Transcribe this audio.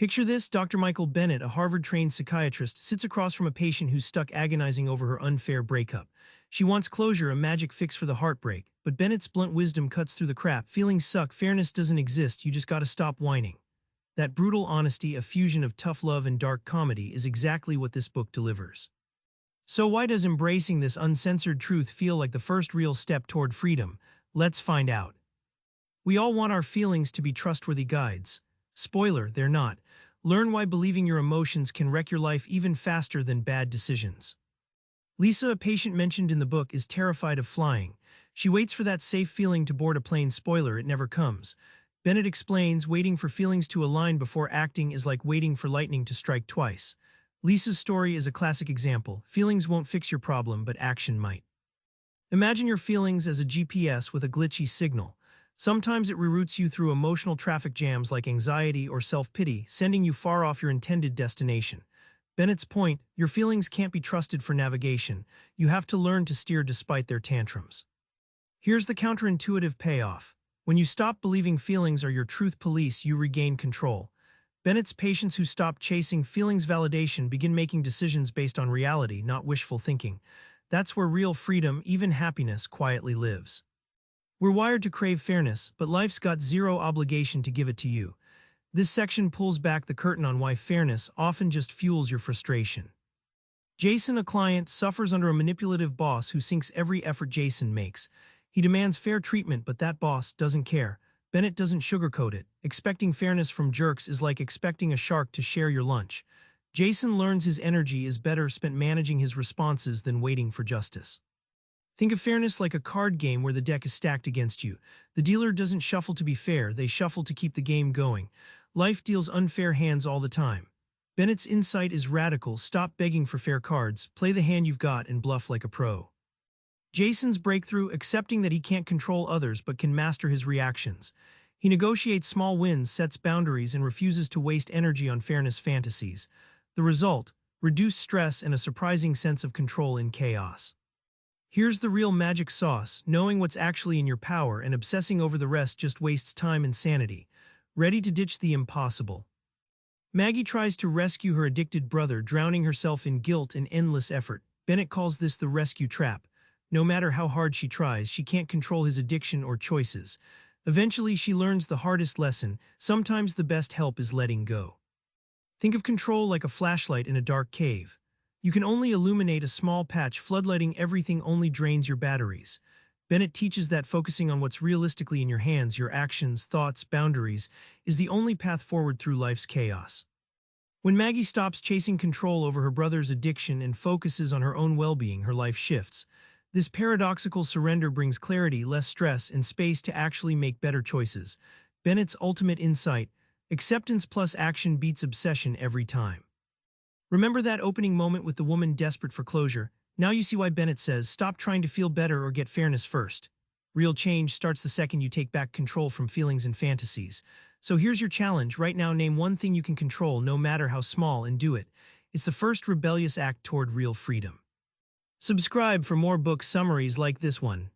Picture this: Dr. Michael Bennett, a Harvard-trained psychiatrist, sits across from a patient who's stuck agonizing over her unfair breakup. She wants closure, a magic fix for the heartbreak, but Bennett's blunt wisdom cuts through the crap. Feelings suck, fairness doesn't exist, you just gotta stop whining. That brutal honesty, a fusion of tough love and dark comedy, is exactly what this book delivers. So why does embracing this uncensored truth feel like the first real step toward freedom? Let's find out. We all want our feelings to be trustworthy guides. Spoiler, they're not. Learn why believing your emotions can wreck your life even faster than bad decisions. Lisa, a patient mentioned in the book, is terrified of flying. She waits for that safe feeling to board a plane. Spoiler, it never comes. Bennett explains, waiting for feelings to align before acting is like waiting for lightning to strike twice. Lisa's story is a classic example. Feelings won't fix your problem, but action might. Imagine your feelings as a GPS with a glitchy signal. Sometimes it reroutes you through emotional traffic jams like anxiety or self-pity, sending you far off your intended destination. Bennett's point: your feelings can't be trusted for navigation. You have to learn to steer despite their tantrums. Here's the counterintuitive payoff. When you stop believing feelings are your truth police, you regain control. Bennett's patients who stop chasing feelings validation begin making decisions based on reality, not wishful thinking. That's where real freedom, even happiness, quietly lives. We're wired to crave fairness, but life's got zero obligation to give it to you. This section pulls back the curtain on why fairness often just fuels your frustration. Jason, a client, suffers under a manipulative boss who sinks every effort Jason makes. He demands fair treatment, but that boss doesn't care. Bennett doesn't sugarcoat it. Expecting fairness from jerks is like expecting a shark to share your lunch. Jason learns his energy is better spent managing his responses than waiting for justice. Think of fairness like a card game where the deck is stacked against you. The dealer doesn't shuffle to be fair, they shuffle to keep the game going. Life deals unfair hands all the time. Bennett's insight is radical: stop begging for fair cards, play the hand you've got and bluff like a pro. Jason's breakthrough: accepting that he can't control others but can master his reactions. He negotiates small wins, sets boundaries, and refuses to waste energy on fairness fantasies. The result: reduced stress and a surprising sense of control in chaos. Here's the real magic sauce: knowing what's actually in your power and obsessing over the rest just wastes time and sanity. Ready to ditch the impossible. Maggie tries to rescue her addicted brother, drowning herself in guilt and endless effort. Bennett calls this the rescue trap. No matter how hard she tries, she can't control his addiction or choices. Eventually, she learns the hardest lesson: sometimes the best help is letting go. Think of control like a flashlight in a dark cave. You can only illuminate a small patch, floodlighting everything only drains your batteries. Bennett teaches that focusing on what's realistically in your hands, your actions, thoughts, boundaries, is the only path forward through life's chaos. When Maggie stops chasing control over her brother's addiction and focuses on her own well-being, her life shifts. This paradoxical surrender brings clarity, less stress, and space to actually make better choices. Bennett's ultimate insight: acceptance plus action beats obsession every time. Remember that opening moment with the woman desperate for closure? Now you see why Bennett says, stop trying to feel better or get fairness first. Real change starts the second you take back control from feelings and fantasies. So here's your challenge. Right now, name one thing you can control, no matter how small, and do it. It's the first rebellious act toward real freedom. Subscribe for more book summaries like this one.